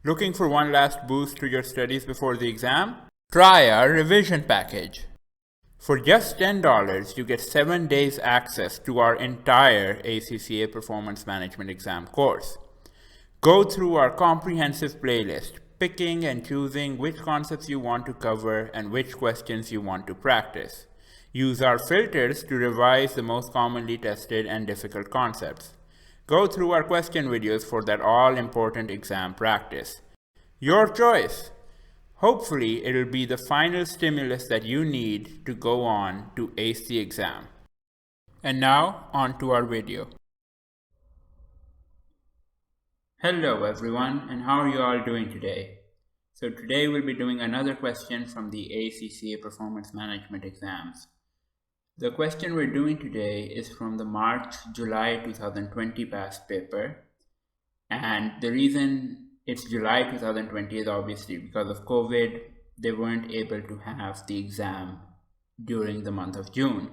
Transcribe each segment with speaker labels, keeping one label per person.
Speaker 1: Looking for one last boost to your studies before the exam? Try our revision package. For just $10, you get 7 days access to our entire ACCA Performance Management exam course. Go through our comprehensive playlist, picking and choosing which concepts you want to cover and which questions you want to practice. Use our filters to revise the most commonly tested and difficult concepts. Go through our question videos for that all-important exam practice. Your choice. Hopefully, it'll be the final stimulus that you need to go on to ace the exam. And now, on to our video. Hello everyone, and how are you all doing today? So today we'll be doing another question from the ACCA Performance Management exams. The question we're doing today is from the March-July 2020 past paper, and the reason it's July 2020 is obviously because of COVID. They weren't able to have the exam during the month of June,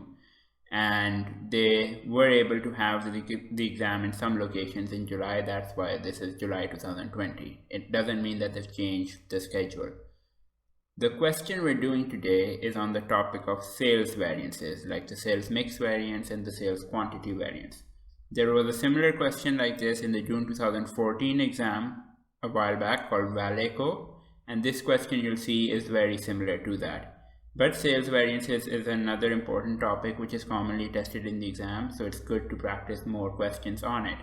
Speaker 1: and they were able to have the exam in some locations in July. That's why this is July 2020. It doesn't mean that they've changed the schedule. The question we're doing today is on the topic of sales variances, like the sales mix variance and the sales quantity variance. There was a similar question like this in the June 2014 exam a while back called VALECO, and this question you'll see is very similar to that. But sales variances is another important topic which is commonly tested in the exam, so it's good to practice more questions on it.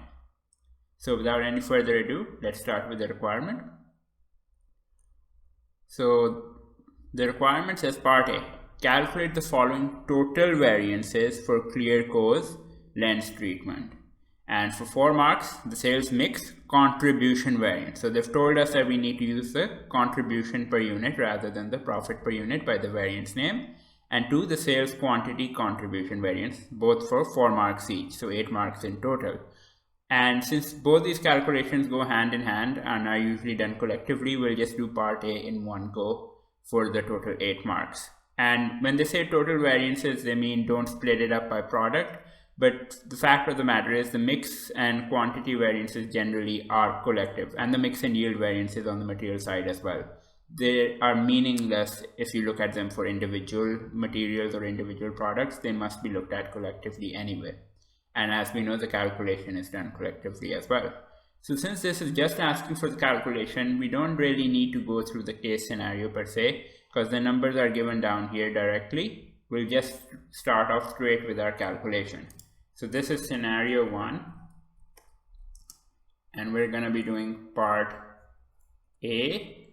Speaker 1: So without any further ado, let's start with the requirement. So the requirement says part A, calculate the following total variances for clear cause lens treatment. And for 4 marks, the sales mix contribution variance. So they've told us that we need to use the contribution per unit rather than the profit per unit by the variance name. And 2, the sales quantity contribution variance, both for 4 marks each, so 8 marks in total. And since both these calculations go hand in hand and are usually done collectively, we'll just do part A in one go for the total 8 marks. And when they say total variances, they mean don't split it up by product. But the fact of the matter is the mix and quantity variances generally are collective, and the mix and yield variances on the material side as well. They are meaningless if you look at them for individual materials or individual products. They must be looked at collectively anyway. And as we know, the calculation is done collectively as well. So since this is just asking for the calculation, we don't really need to go through the case scenario per se, because the numbers are given down here directly. We'll just start off straight with our calculation. So this is scenario 1, and we're going to be doing part A,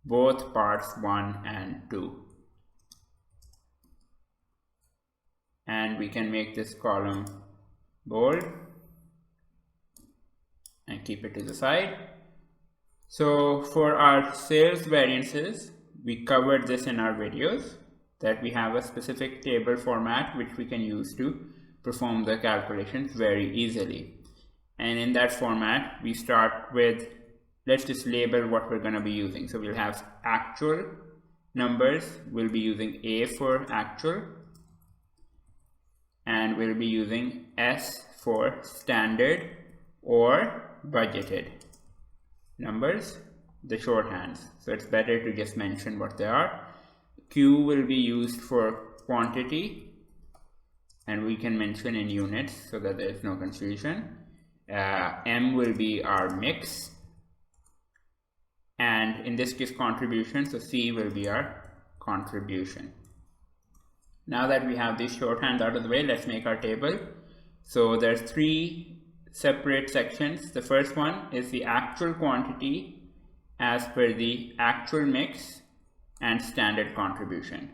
Speaker 1: both parts 1 and 2. And we can make this column bold and keep it to the side. So for our sales variances, we covered this in our videos, that we have a specific table format which we can use to perform the calculations very easily. And in that format, we start with, let's just label what we're going to be using. So we'll have actual numbers, we'll be using A for actual, and we'll be using S for standard or budgeted numbers, the shorthands. So it's better to just mention what they are. Q will be used for quantity, and we can mention in units so that there is no confusion. M will be our mix, and in this case contribution, so C will be our contribution. Now that we have these shorthands out of the way, let's make our table. So there's 3 separate sections. The first one is the actual quantity as per the actual mix and standard contribution.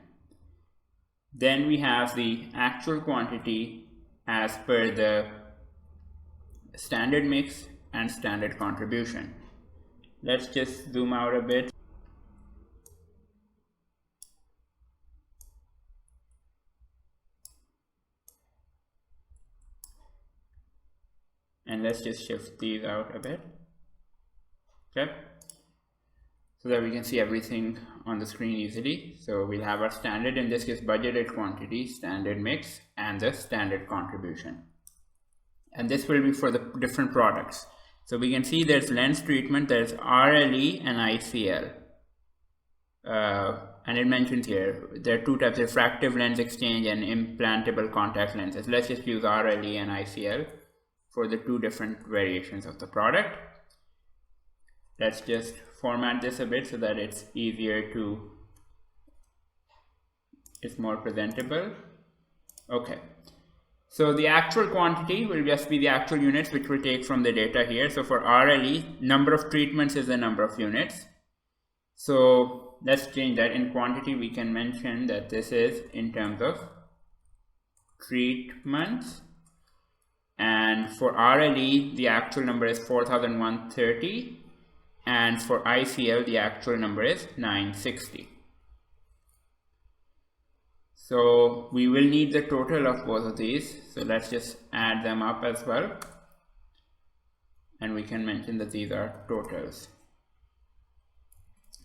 Speaker 1: Then we have the actual quantity as per the standard mix and standard contribution. Let's just zoom out a bit. And let's just shift these out a bit. Okay. So that we can see everything on the screen easily. So we'll have our standard, in this case budgeted quantity, standard mix, and the standard contribution. And this will be for the different products. So we can see there's lens treatment, there's RLE and ICL. And it mentions here there are two types: refractive lens exchange and implantable contact lenses. Let's just use RLE and ICL for the two different variations of the product. Let's just format this a bit so that it's more presentable. Okay, so the actual quantity will just be the actual units which we'll take from the data here. So for RLE, number of treatments is the number of units. So let's change that. In quantity, we can mention that this is in terms of treatments, and for RLE the actual number is 4130, and for ICL the actual number is 960. So we will need the total of both of these, so let's just add them up as well, and we can mention that these are totals.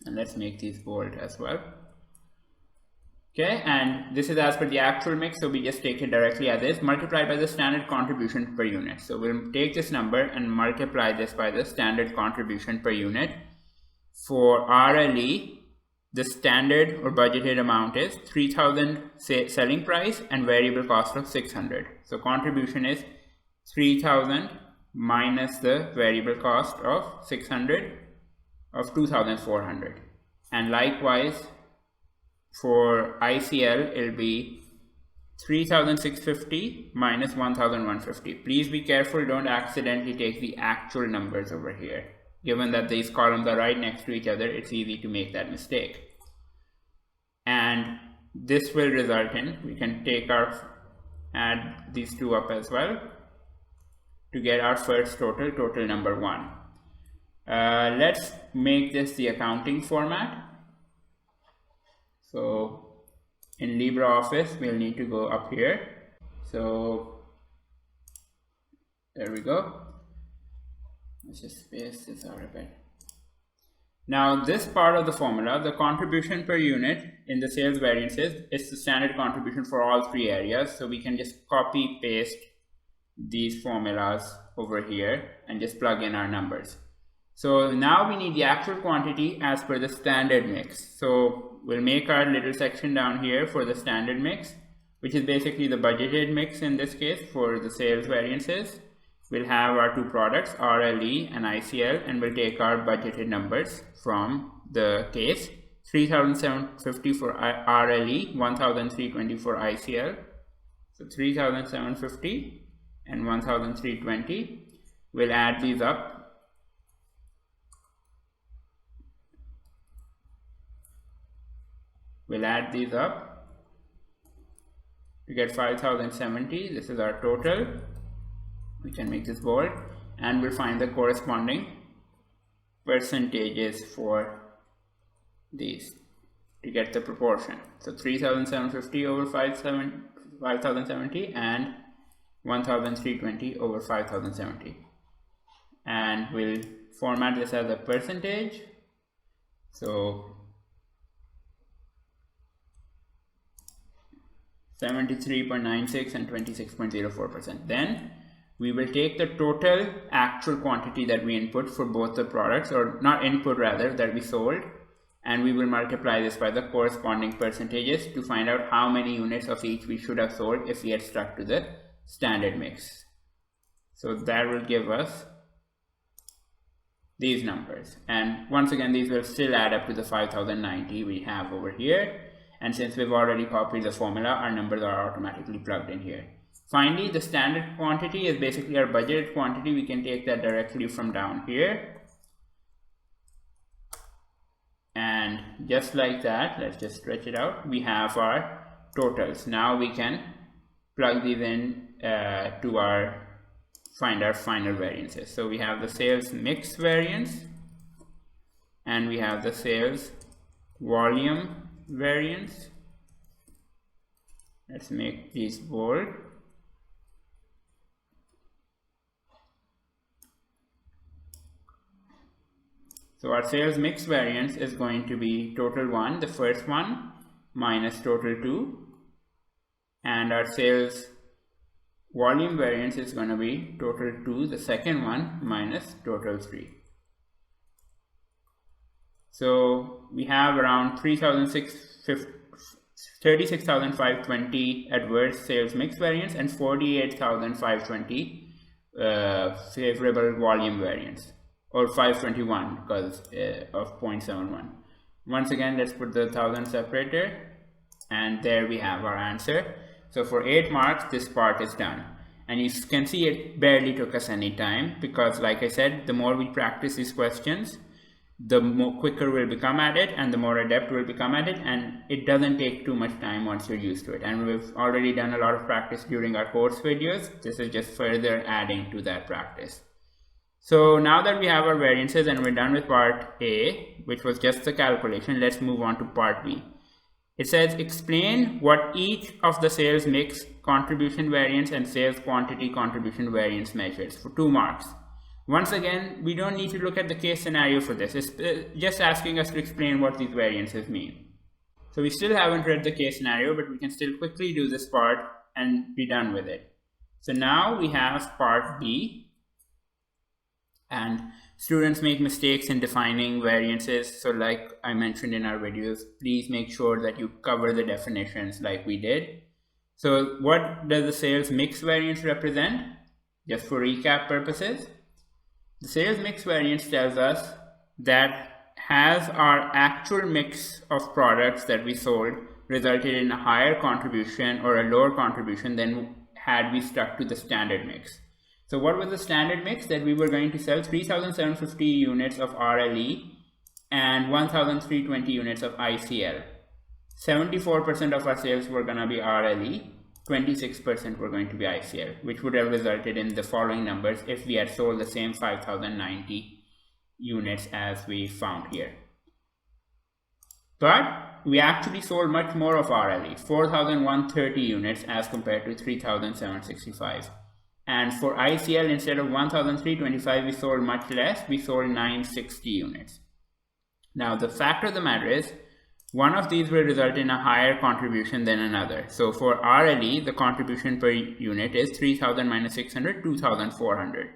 Speaker 1: And let's make these bold as well. Okay, and this is as per the actual mix, so we just take it directly as is, multiplied by the standard contribution per unit. So we'll take this number and multiply this by the standard contribution per unit. For RLE, the standard or budgeted amount is 3000 selling price and variable cost of 600. So contribution is 3000 minus the variable cost of 600 of 2400. And likewise for ICL, it'll be 3650 minus 1150. Please be careful, don't accidentally take the actual numbers over here. Given that these columns are right next to each other, it's easy to make that mistake. And this will result in, we can add these two up as well to get our first total number 1. Let's make this the accounting format. So in LibreOffice, we'll need to go up here. So there we go. Let's just space this out a bit. Now this part of the formula, the contribution per unit in the sales variances, is the standard contribution for all three areas. So we can just copy paste these formulas over here and just plug in our numbers. So now we need the actual quantity as per the standard mix. So we'll make our little section down here for the standard mix, which is basically the budgeted mix in this case for the sales variances. We'll have our two products, RLE and ICL, and we'll take our budgeted numbers from the case. 3750 for RLE, 1320 for ICL. So 3750 and 1320. We'll add these up. We'll add these up to get 5070. This is our total. We can make this bold, and we'll find the corresponding percentages for these to get the proportion. So 3750 over 5070 and 1320 over 5070. And we'll format this as a percentage. So 73.96 and 26.04%. Then we will take the total actual quantity that we input for both the products, or not input rather, that we sold, and we will multiply this by the corresponding percentages to find out how many units of each we should have sold if we had stuck to the standard mix. So that will give us these numbers, and once again these will still add up to the 5090 we have over here. And since we've already copied the formula, our numbers are automatically plugged in here. Finally, the standard quantity is basically our budgeted quantity. We can take that directly from down here. And just like that, let's just stretch it out. We have our totals. Now we can plug these in to find our final variances. So we have the sales mix variance, and we have the sales volume variance. Let's make these bold. So our sales mix variance is going to be total 1, the first one, minus total 2, and our sales volume variance is going to be total 2, the second one, minus total 3. So we have around 36,520 adverse sales mix variance and 48,520 favorable volume variance, or 521 because of 0.71. Once again, let's put the 1000 separator, and there we have our answer. So for 8 marks, this part is done. And you can see it barely took us any time, because like I said, the more we practice these questions, the quicker we'll become at it, and the more adept we'll become at it, and it doesn't take too much time once you're used to it. And we've already done a lot of practice during our course videos. This is just further adding to that practice. So now that we have our variances and we're done with part A, which was just the calculation, let's move on to part B. It says explain what each of the sales mix contribution variance and sales quantity contribution variance measures, for 2 marks. Once again, we don't need to look at the case scenario for this. It's just asking us to explain what these variances mean. So we still haven't read the case scenario, but we can still quickly do this part and be done with it. So now we have part B, and students make mistakes in defining variances. So like I mentioned in our videos, please make sure that you cover the definitions like we did. So what does the sales mix variance represent? Just for recap purposes, the sales mix variance tells us that has our actual mix of products that we sold resulted in a higher contribution or a lower contribution than had we stuck to the standard mix. So what was the standard mix? That we were going to sell 3,750 units of RLE and 1,320 units of ICL. 74% of our sales were going to be RLE, 26% were going to be ICL, which would have resulted in the following numbers if we had sold the same 5,090 units as we found here. But we actually sold much more of RLE, 4,130 units as compared to 3,765. And for ICL, instead of 1,325, we sold much less. We sold 960 units. Now, the fact of the matter is, one of these will result in a higher contribution than another. So for RLE, the contribution per unit is 3,000 minus 600, 2,400.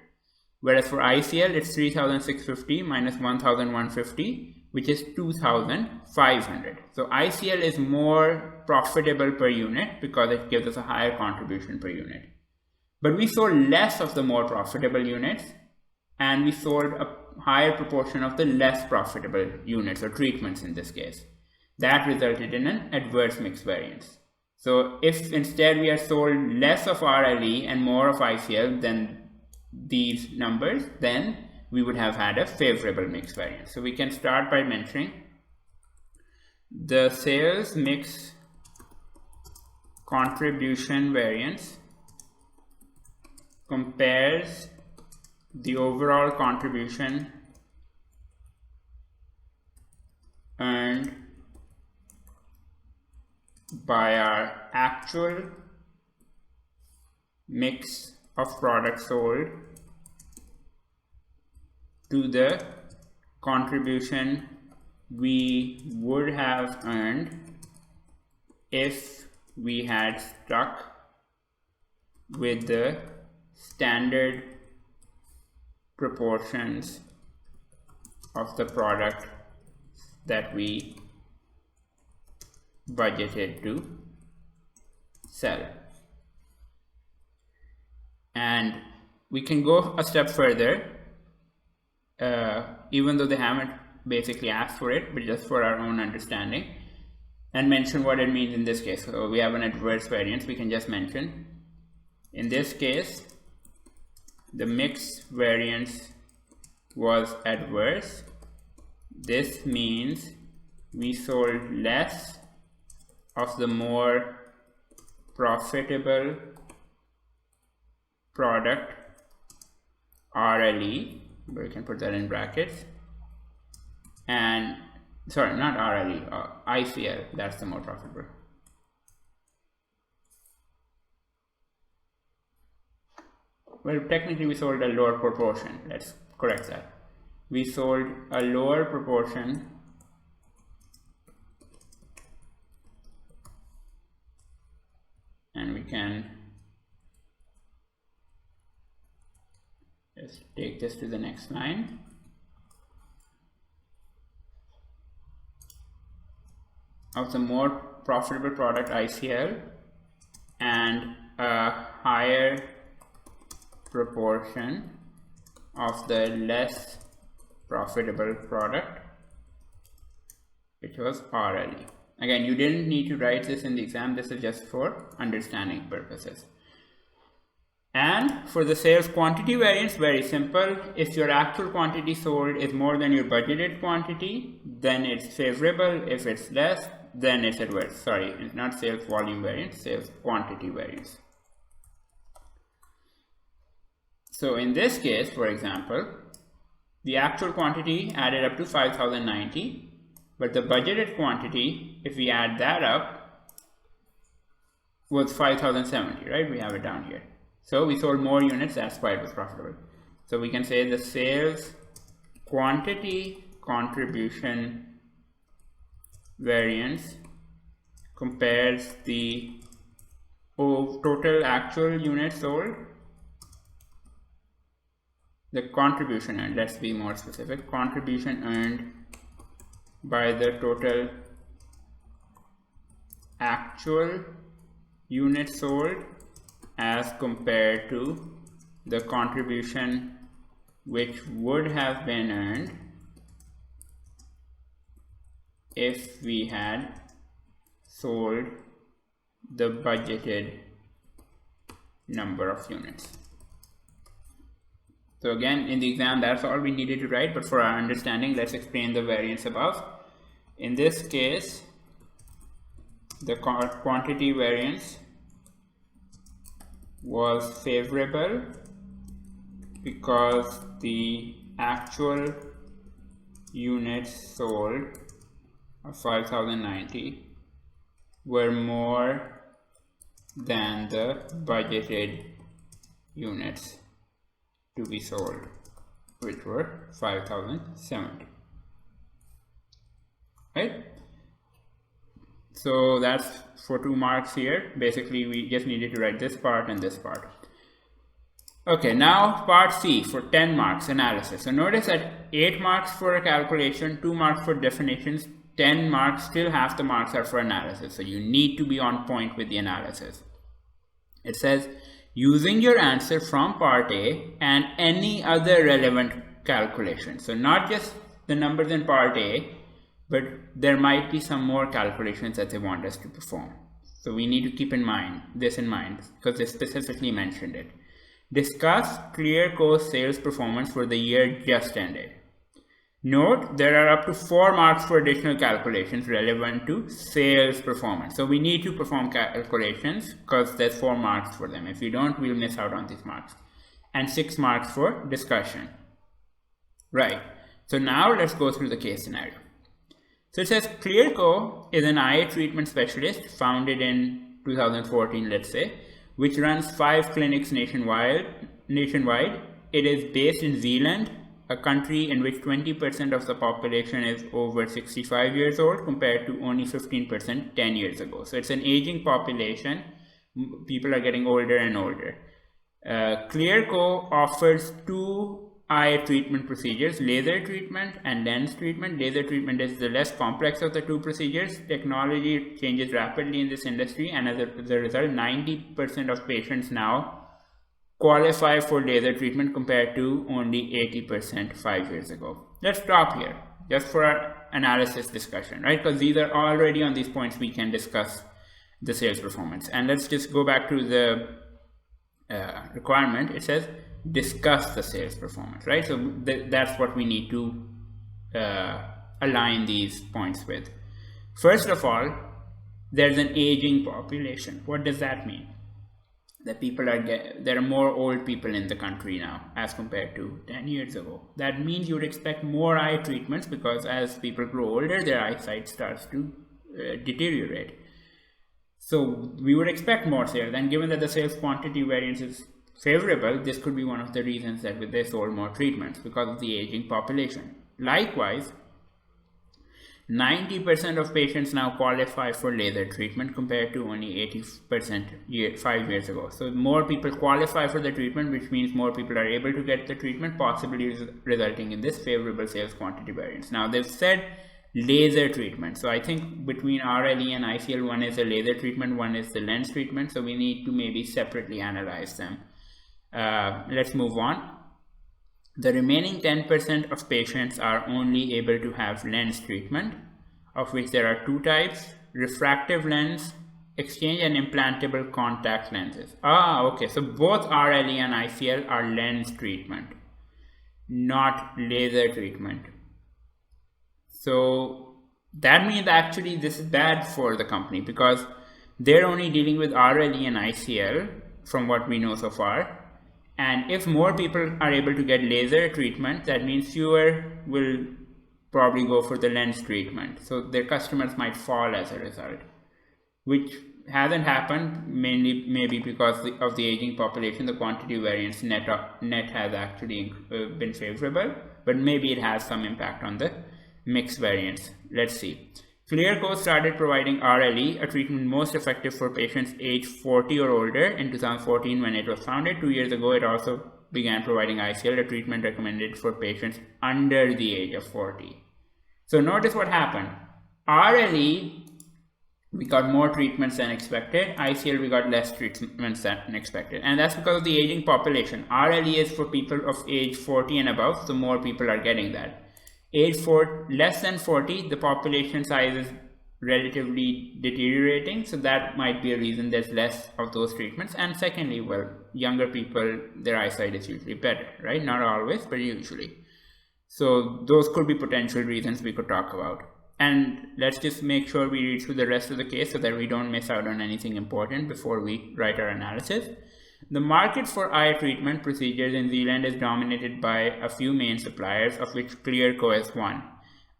Speaker 1: Whereas for ICL, it's 3,650 minus 1,150, which is 2,500. So ICL is more profitable per unit because it gives us a higher contribution per unit. But we sold less of the more profitable units, and we sold a higher proportion of the less profitable units, or treatments in this case. That resulted in an adverse mix variance. So if instead we had sold less of RLE and more of ICL than these numbers, then we would have had a favorable mix variance. So we can start by mentioning the sales mix contribution variance compares the overall contribution earned by our actual mix of products sold to the contribution we would have earned if we had stuck with the standard proportions of the product that we budgeted to sell. And we can go a step further, even though they haven't basically asked for it, but just for our own understanding, and mention what it means in this case. So we have an adverse variance. We can just mention, in this case, the mix variance was adverse. This means we sold less of the more profitable product, RLE, we can put that in brackets, and sorry, not RLE, ICL, that's the more profitable. Well, technically we sold a lower proportion. Let's correct that. We sold a lower proportion and we can Let's take this to the next line. Of the more profitable product ICL and a higher proportion of the less profitable product, which was RLE. Again, you didn't need to write this in the exam, this is just for understanding purposes. And for the sales quantity variance, very simple. If your actual quantity sold is more than your budgeted quantity, then it's favorable. If it's less, then it's adverse. Sorry, it's not sales volume variance, sales quantity variance. So in this case, for example, the actual quantity added up to 5,090, but the budgeted quantity, if we add that up, was 5,070, right? We have it down here. So we sold more units, that's why it was profitable. So we can say the sales quantity contribution variance compares the total actual units sold, the contribution earned, let's be more specific, contribution earned by the total actual units sold as compared to the contribution which would have been earned if we had sold the budgeted number of units. So again, in the exam, that's all we needed to write, but for our understanding, let's explain the variance above. In this case, the quantity variance was favorable because the actual units sold of 5,090 were more than the budgeted units to be sold, which were 5,070, right? So that's for 2 marks here. Basically, we just needed to write this part and this part. Okay, now part C for 10 marks, analysis. So notice that 8 marks for a calculation, 2 marks for definitions, 10 marks, still half the marks are for analysis. So you need to be on point with the analysis. It says, using your answer from part A and any other relevant calculation. So not just the numbers in part A, but there might be some more calculations that they want us to perform. So we need to keep this in mind because they specifically mentioned it. Discuss Clearco's sales performance for the year just ended. Note, there are up to 4 marks for additional calculations relevant to sales performance. So we need to perform calculations because there's 4 marks for them. If we don't, we'll miss out on these marks. And 6 marks for discussion. Right. So now let's go through the case scenario. So it says Clearco is an eye treatment specialist founded in 2014, let's say, which runs 5 clinics nationwide. It is based in Zealand, a country in which 20% of the population is over 65 years old compared to only 15% 10 years ago. So it's an aging population. People are getting older and older. Clearco offers 2 eye treatment procedures, laser treatment and lens treatment. Laser treatment is the less complex of the 2 procedures. Technology changes rapidly in this industry, and as a result, 90% of patients now qualify for laser treatment compared to only 80% 5 years ago. Let's stop here just for our analysis discussion, right? Because these are already on these points we can discuss the sales performance. And let's just go back to the requirement. It says discuss the sales performance, right? So that's what we need to align these points with. First of all, there's an aging population. What does that mean? That there are more old people in the country now as compared to 10 years ago. That means you would expect more eye treatments because as people grow older, their eyesight starts to deteriorate. So we would expect more sales, and given that the sales quantity variance is favorable, this could be one of the reasons that they sold more treatments because of the aging population. Likewise, 90% of patients now qualify for laser treatment compared to only 80% 5 years ago. So more people qualify for the treatment, which means more people are able to get the treatment, possibly resulting in this favorable sales quantity variance. Now they've said laser treatment. So I think between RLE and ICL, one is a laser treatment, one is the lens treatment. So we need to maybe separately analyze them. Let's move on. The remaining 10% of patients are only able to have lens treatment, of which there are two types: refractive lens exchange and implantable contact lenses. Okay, so both RLE and ICL are lens treatment, not laser treatment. So that means actually this is bad for the company, because they're only dealing with RLE and ICL from what we know so far. And if more people are able to get laser treatment, that means fewer will probably go for the lens treatment. So their customers might fall as a result, which hasn't happened, mainly maybe because of the aging population. The quantity variance net has actually been favorable, but maybe it has some impact on the mix variance. Let's see. ClearCo started providing RLE, a treatment most effective for patients age 40 or older, in 2014 when it was founded. 2 years ago, it also began providing ICL, a treatment recommended for patients under the age of 40. So notice what happened. RLE, we got more treatments than expected. ICL, we got less treatments than expected. And that's because of the aging population. RLE is for people of age 40 and above, so more people are getting that. Less than 40, the population size is relatively deteriorating, so that might be a reason there's less of those treatments. And secondly, well, younger people, their eyesight is usually better, right? Not always, but usually. So those could be potential reasons we could talk about. And let's just make sure we read through the rest of the case so that we don't miss out on anything important before we write our analysis. The market for eye treatment procedures in Zealand is dominated by a few main suppliers, of which ClearCo is one.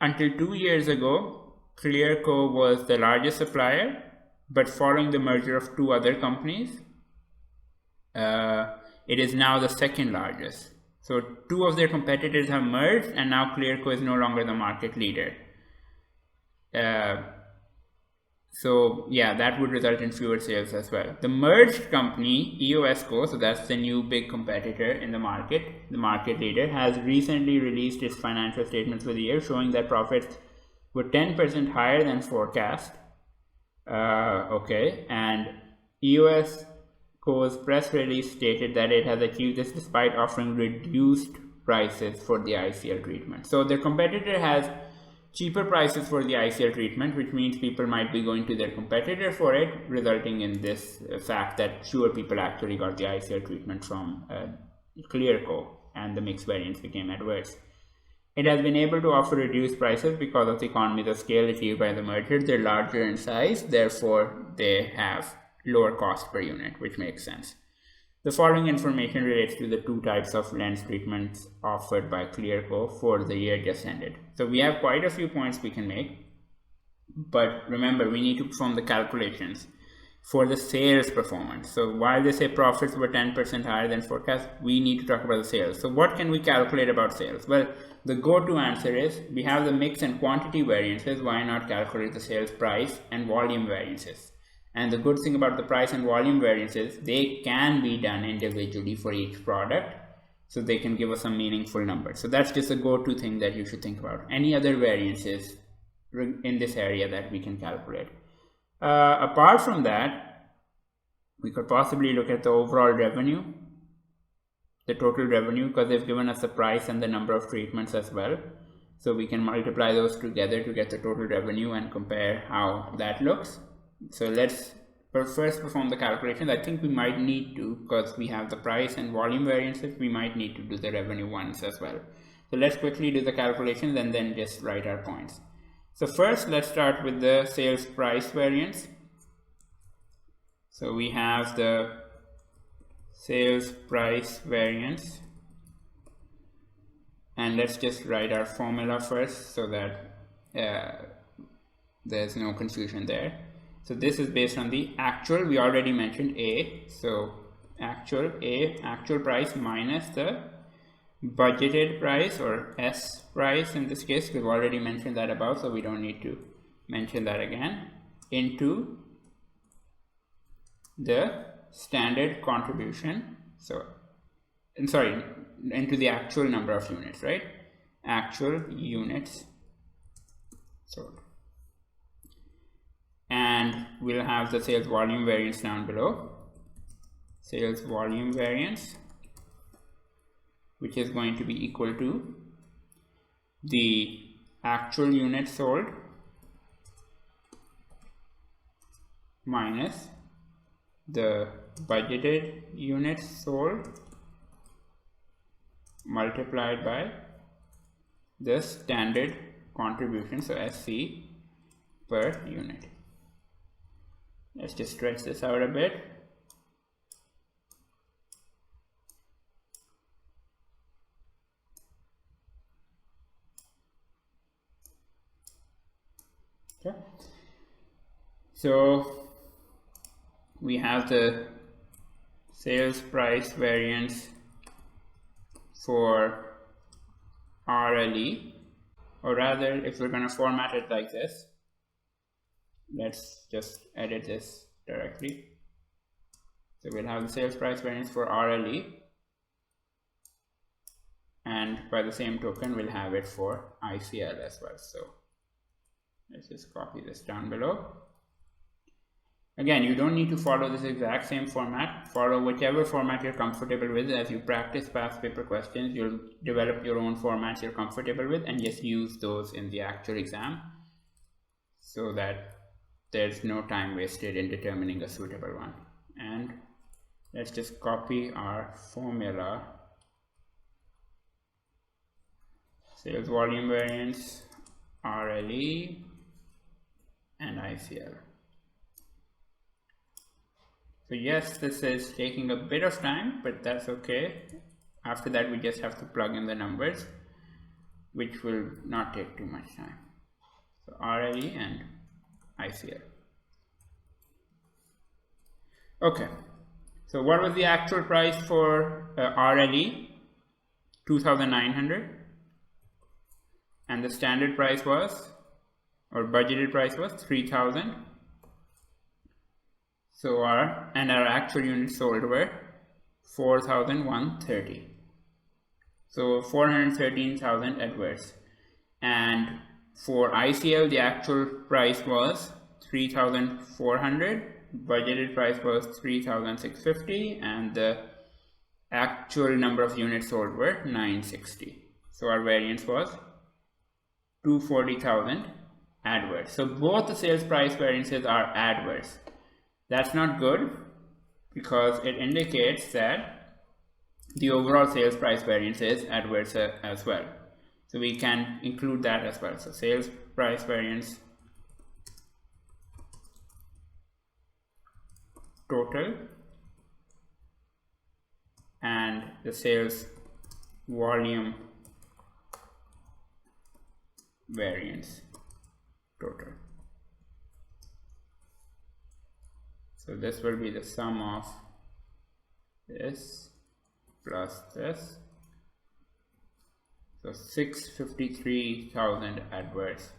Speaker 1: Until 2 years ago, ClearCo was the largest supplier, but following the merger of two other companies, it is now the second largest. So two of their competitors have merged, and now ClearCo is no longer the market leader. So yeah, that would result in fewer sales as well. The merged company, EOSCO, so that's the new big competitor in the market leader, has recently released its financial statements for the year, showing that profits were 10% higher than forecast. And EOSCO's press release stated that it has achieved this despite offering reduced prices for the ICL treatment. So their competitor has cheaper prices for the ICL treatment, which means people might be going to their competitor for it, resulting in this fact that fewer people actually got the ICL treatment from ClearCo, and the mix variance became adverse. It has been able to offer reduced prices because of the economies of scale achieved by the merger. They're larger in size, therefore they have lower cost per unit, which makes sense. The following information relates to the two types of lens treatments offered by ClearCo for the year just ended. So we have quite a few points we can make, but remember, we need to perform the calculations for the sales performance. So while they say profits were 10% higher than forecast, we need to talk about the sales. So what can we calculate about sales? Well, the go-to answer is we have the mix and quantity variances. Why not calculate the sales price and volume variances? And the good thing about the price and volume variances, they can be done individually for each product, so they can give us some meaningful numbers. So that's just a go-to thing that you should think about. Any other variances in this area that we can calculate? Apart from that, we could possibly look at the overall revenue, the total revenue, because they've given us the price and the number of treatments as well. So we can multiply those together to get the total revenue and compare how that looks. So let's first perform the calculations. I think we might need to, because we have the price and volume variances, we might need to do the revenue ones as well. So let's quickly do the calculations and then just write our points. So first, let's start with the sales price variance. So we have the sales price variance, and let's just write our formula first so that there's no confusion there. So this is based on the actual, we already mentioned A, so actual price minus the budgeted price, or S price in this case, we've already mentioned that above, so we don't need to mention that again, into the standard contribution, into the actual number of units, right? Actual units sold. And we'll have the sales volume variance down below. Sales volume variance, which is going to be equal to the actual units sold minus the budgeted units sold multiplied by the standard contribution, so SC per unit. Let's just stretch this out a bit. Okay. So we have the sales price variance for RLE, or rather, if we're going to format it like this, let's just edit this directly. So we'll have the sales price variance for RLE, and by the same token we'll have it for ICL as well. So let's just copy this down below. Again, you don't need to follow this exact same format. Follow whichever format you're comfortable with. As you practice past paper questions, you'll develop your own formats you're comfortable with and just use those in the actual exam, so that there's no time wasted in determining a suitable one. And let's just copy our formula. Sales volume variance, RLE, and ICL. So yes, this is taking a bit of time, but that's okay. After that, we just have to plug in the numbers, which will not take too much time. So RLE and ICL. Okay, so what was the actual price for RLE? 2,900, and the standard price was, or budgeted price was, 3,000. So our actual units sold were 4,130. So 413,000 adverse. And for ICL, the actual price was 3,400. Budgeted price was 3,650, and the actual number of units sold were 960. So our variance was 240,000 adverse. So both the sales price variances are adverse. That's not good, because it indicates that the overall sales price variance is adverse as well. So we can include that as well. So sales price variance total and the sales volume variance total. So this will be the sum of this plus this. So 653,000 adverse.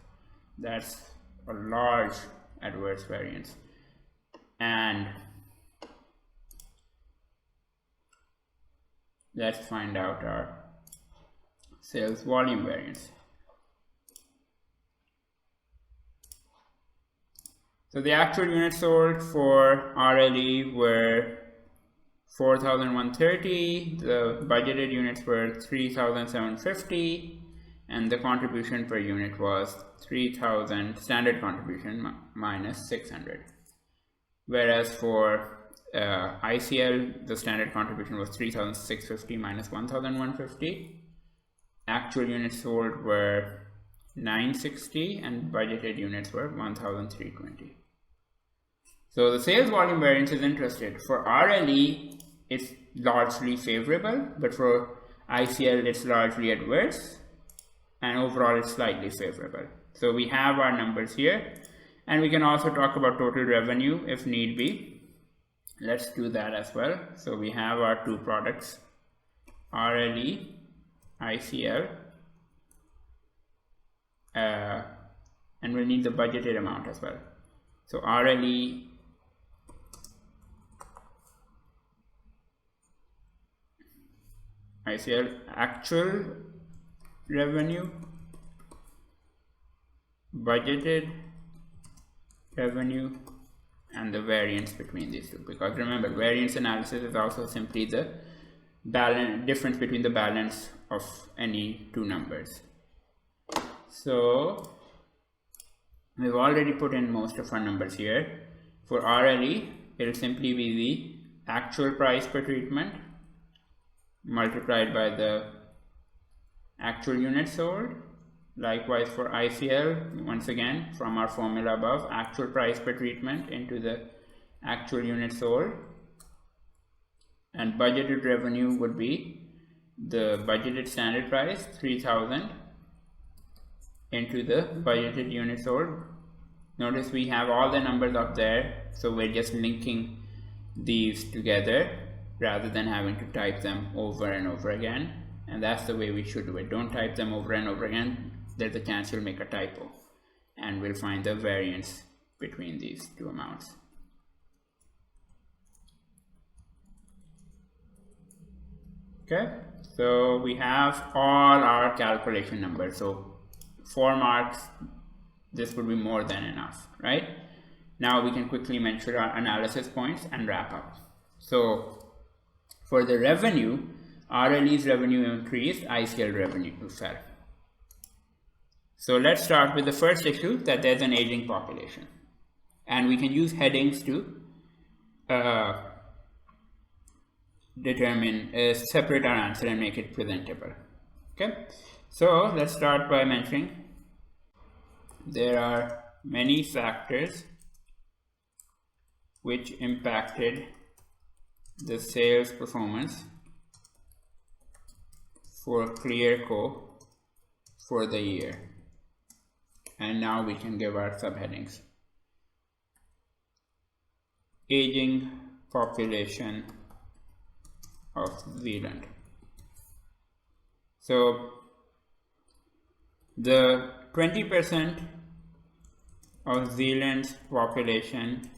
Speaker 1: That's a large adverse variance. And let's find out our sales volume variance. So the actual units sold for RLE were 4,130, the budgeted units were 3,750, and the contribution per unit was 3,000, standard contribution minus 600. Whereas for ICL, the standard contribution was 3,650 minus 1,150. Actual units sold were 960 and budgeted units were 1,320. So the sales volume variance is interesting. For RLE, it's largely favorable, but for ICL, it's largely adverse, and overall, it's slightly favorable. So we have our numbers here, and we can also talk about total revenue if need be. Let's do that as well. So we have our two products, RLE ICL, and we'll need the budgeted amount as well. So RLE ICL actual revenue, budgeted revenue, and the variance between these two, because remember, variance analysis is also simply the difference between the balance of any two numbers. So we've already put in most of our numbers here. For RLE, it will simply be the actual price per treatment multiplied by the actual units sold. Likewise for ICL, once again from our formula above, actual price per treatment into the actual units sold. And budgeted revenue would be the budgeted standard price 3000 into the budgeted units sold. Notice we have all the numbers up there, so we're just linking these together rather than having to type them over and over again, and that's the way we should do it. Don't type them over and over again. There's a chance you'll make a typo, and we'll find the variance between these two amounts. Okay, so we have all our calculation numbers. So 4 marks, this would be more than enough, right? Now we can quickly mention our analysis points and wrap up. So for the revenue, RLE's revenue increased, ICL revenue fell. So let's start with the first issue, that there's an aging population, and we can use headings to separate our answer and make it presentable. Okay, so let's start by mentioning there are many factors which impacted the sales performance for Clearco for the year. And now we can give our subheadings. Aging population of Zealand. So the 20% of Zealand's population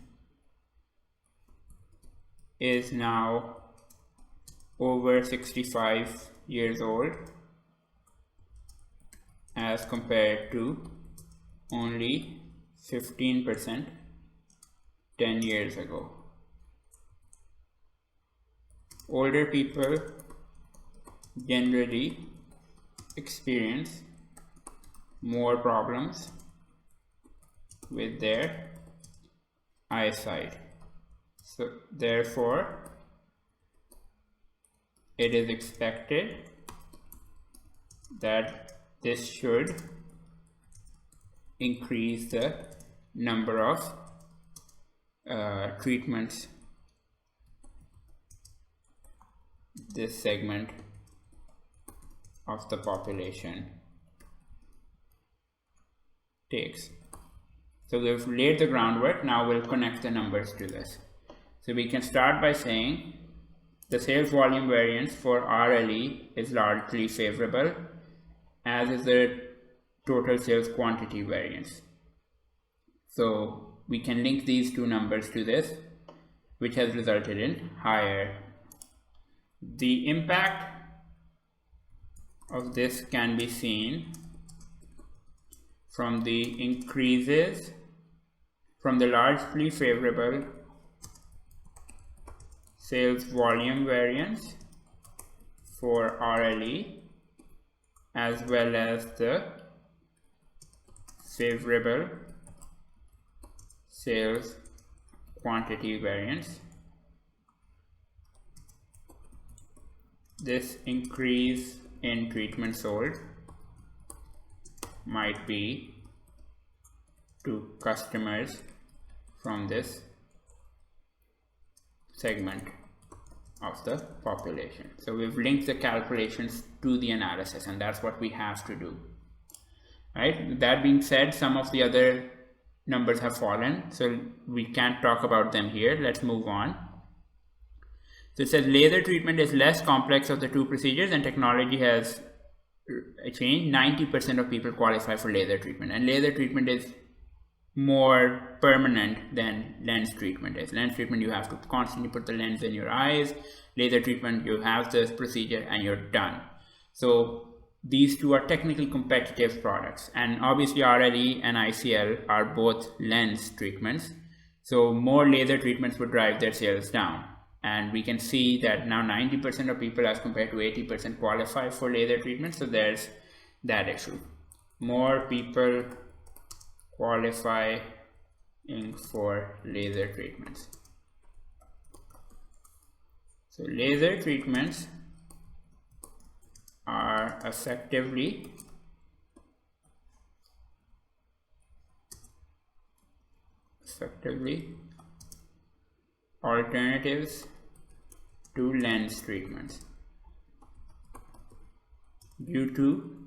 Speaker 1: is now over 65 years old as compared to only 15% 10 years ago. Older people generally experience more problems with their eyesight. So therefore, it is expected that this should increase the number of treatments this segment of the population takes. So we've laid the groundwork, now we'll connect the numbers to this. So we can start by saying the sales volume variance for RLE is largely favorable, as is the total sales quantity variance. So we can link these two numbers to this, which has resulted in higher. The impact of this can be seen from the increases from the largely favorable sales volume variance for RLE, as well as the favorable sales quantity variance. This increase in treatment sold might be to customers from this segment of the population. So we've linked the calculations to the analysis, and that's what we have to do. Right? That being said, some of the other numbers have fallen, so we can't talk about them here. Let's move on. So it says laser treatment is less complex of the two procedures, and technology has change, 90% of people qualify for laser treatment, and laser treatment is more permanent than lens treatment is. Lens treatment, you have to constantly put the lens in your eyes. Laser treatment, you have this procedure and you're done. So these two are technically competitive products, and obviously RLE and ICL are both lens treatments, so more laser treatments would drive their sales down. And we can see that now 90% of people as compared to 80% qualify for laser treatment, so there's that issue. More people qualifying for laser treatments. So laser treatments are effectively alternatives to lens treatments due to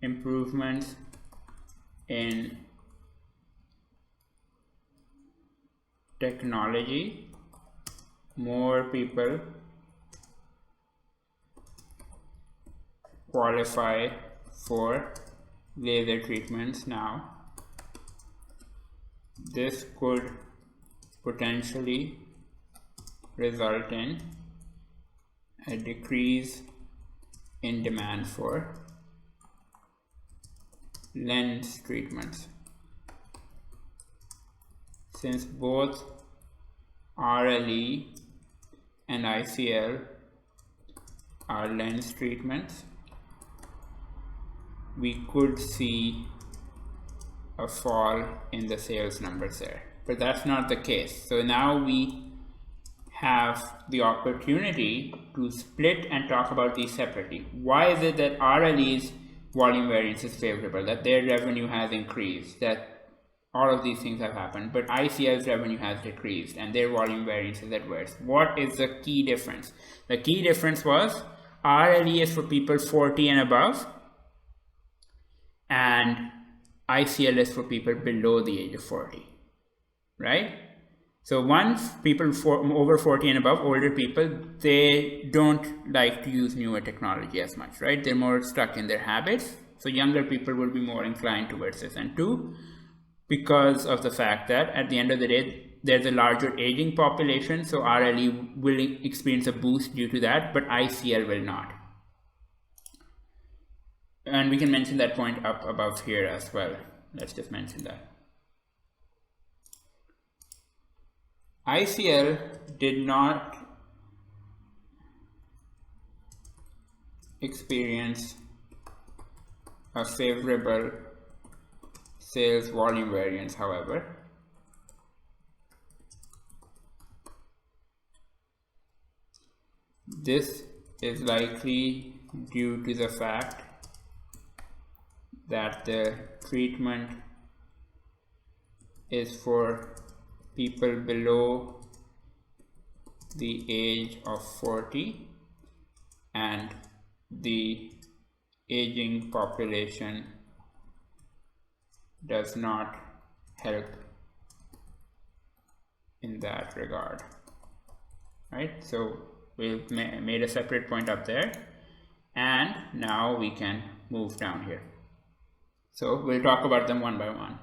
Speaker 1: improvements in technology. More people qualify for laser treatments now. This could potentially result in a decrease in demand for lens treatments, since both RLE and ICL are lens treatments. We could see a fall in the sales numbers there, but that's not the case. So now we have the opportunity to split and talk about these separately. Why is it that RLE's volume variance is favorable, that their revenue has increased, that all of these things have happened, but ICL's revenue has decreased and their volume variance is adverse? What is the key difference? The key difference was RLE is for people 40 and above, and ICL is for people below the age of 40, right? So once people over 40 and above, older people, they don't like to use newer technology as much, right? They're more stuck in their habits. So younger people will be more inclined towards this. And two, because of the fact that at the end of the day, there's a larger aging population, so RLE will experience a boost due to that, but ICL will not. And we can mention that point up above here as well. Let's just mention that. ICL did not experience a favorable sales volume variance, however. This is likely due to the fact that the treatment is for people below the age of 40, and the aging population does not help in that regard, right? So we've made a separate point up there, and now we can move down here. So we'll talk about them one by one.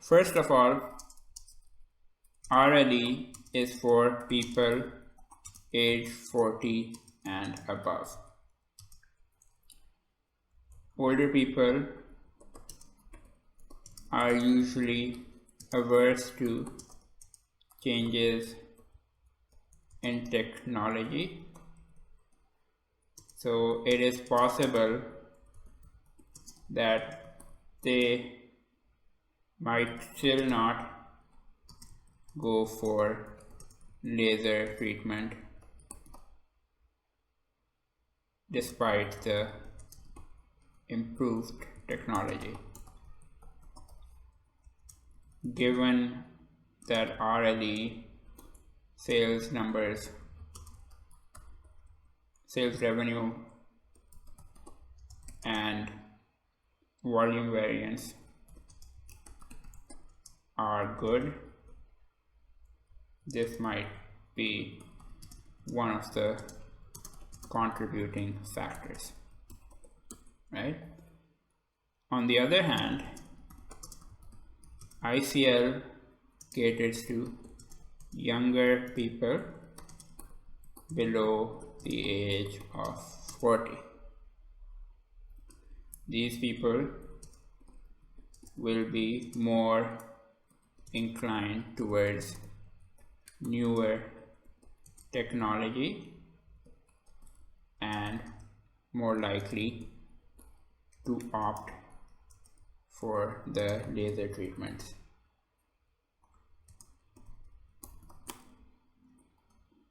Speaker 1: First of all, RLE is for people age 40 and above. Older people are usually averse to changes in technology, so it is possible that they might still not go for laser treatment despite the improved technology. Given that RLE sales numbers, sales revenue and volume variance are good, this might be one of the contributing factors, right? On the other hand, ICL caters to younger people below the age of 40. These people will be more inclined towards newer technology and more likely to opt for the laser treatments.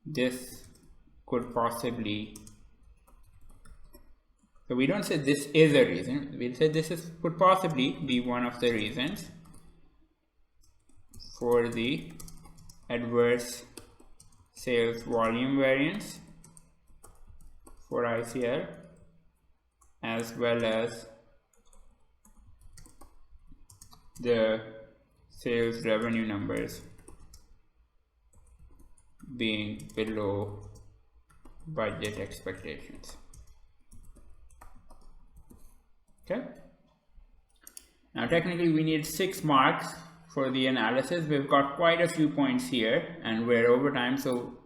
Speaker 1: This could possibly, so we don't say this is a reason, we'll say could possibly be one of the reasons for the adverse sales volume variance for ICL, as well as the sales revenue numbers being below budget expectations. Okay. Now technically we need 6 marks for the analysis. We've got quite a few points here and we're over time, so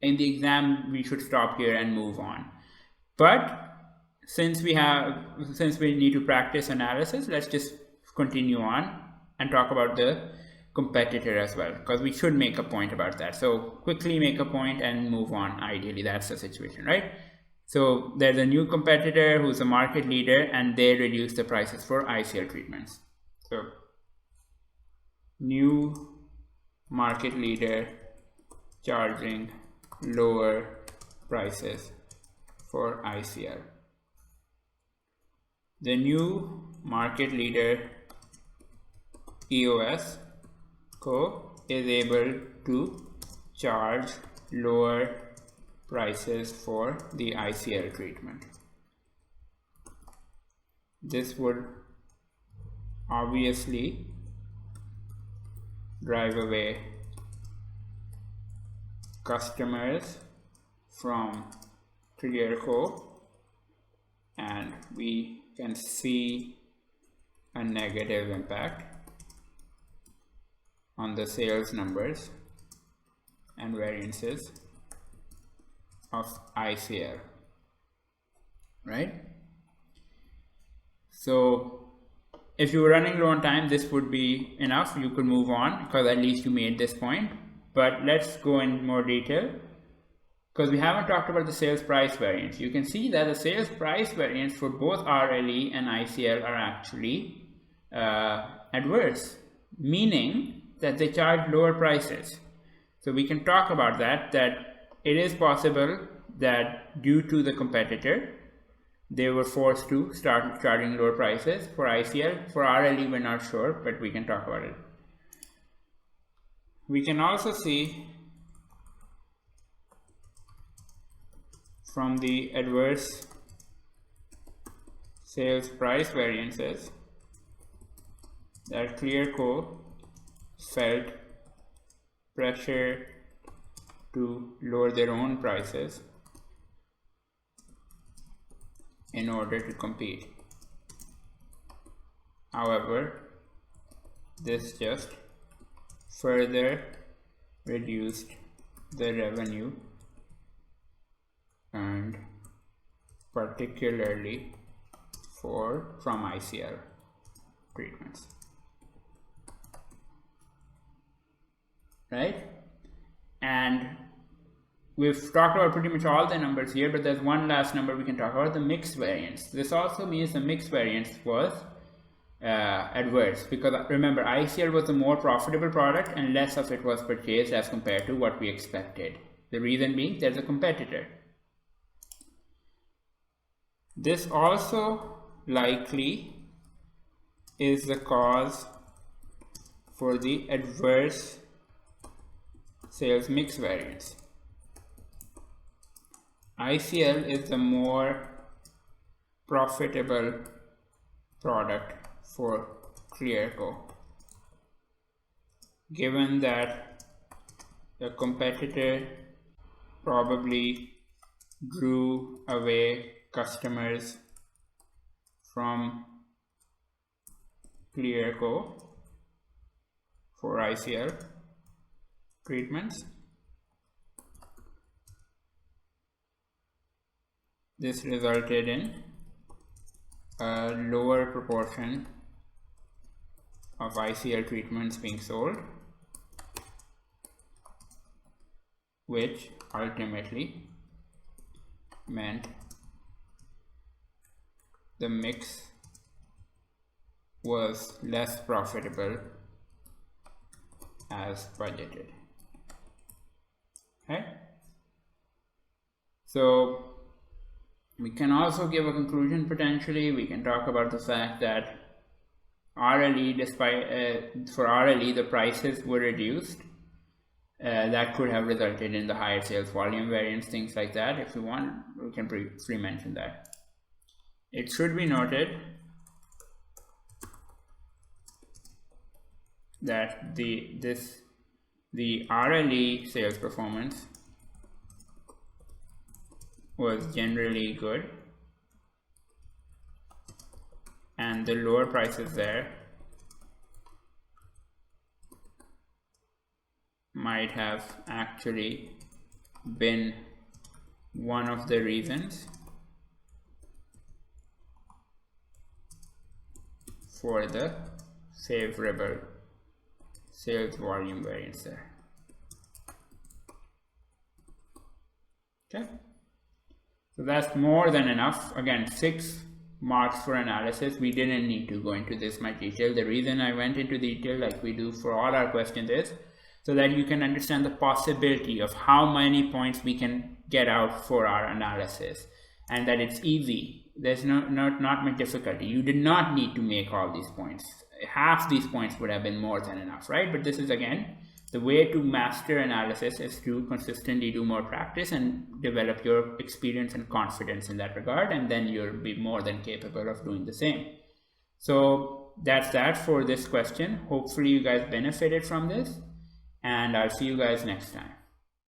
Speaker 1: in the exam we should stop here and move on. But since we need to practice analysis, let's just continue on and talk about the competitor as well, because we should make a point about that. So quickly make a point and move on. Ideally, that's the situation, right? So there's a new competitor who's a market leader and they reduce the prices for ICL treatments. So new market leader charging lower prices for ICL. The new market leader EOS Co is able to charge lower prices for the ICL treatment. This would obviously drive away customers from Clearco, and we can see a negative impact on the sales numbers and variances of ICL, right? So if you were running low on time, this would be enough. You could move on because at least you made this point. But let's go in more detail because we haven't talked about the sales price variance. You can see that the sales price variance for both RLE and ICL are actually adverse, meaning that they charge lower prices. So we can talk about that it is possible that due to the competitor, they were forced to start charging lower prices for ICL. For RLE, we're not sure, but we can talk about it. We can also see from the adverse sales price variances that Clearco felt pressure to lower their own prices in order to compete. However, this just further reduced the revenue earned, particularly from ICL treatments. Right? And we've talked about pretty much all the numbers here, but there's one last number we can talk about, the mix variance. This also means the mix variance was adverse, because remember, ICL was a more profitable product and less of it was purchased as compared to what we expected. The reason being there's a competitor. This also likely is the cause for the adverse sales mix variance. ICL is the more profitable product for Clearco, given that the competitor probably drew away customers from ClearCo for ICL treatments. This resulted in a lower proportion of ICL treatments being sold, which ultimately meant the mix was less profitable as budgeted. Okay? So we can also give a conclusion potentially. We can talk about the fact that RLE, despite for RLE the prices were reduced. That could have resulted in the higher sales volume variance, things like that. If you want, we can briefly mention that. It should be noted that the RLE sales performance was generally good, and the lower prices there might have actually been one of the reasons for the favorable sales volume variance there. Okay, so that's more than enough. Again, 6 marks for analysis. We didn't need to go into this much detail. The reason I went into detail like we do for all our questions is so that you can understand the possibility of how many points we can get out for our analysis, and that it's easy. There's not much difficulty. You did not need to make all these points. Half these points would have been more than enough, right? But this is, again, the way to master analysis is to consistently do more practice and develop your experience and confidence in that regard, and then you'll be more than capable of doing the same. So that's that for this question. Hopefully you guys benefited from this, and I'll see you guys next time.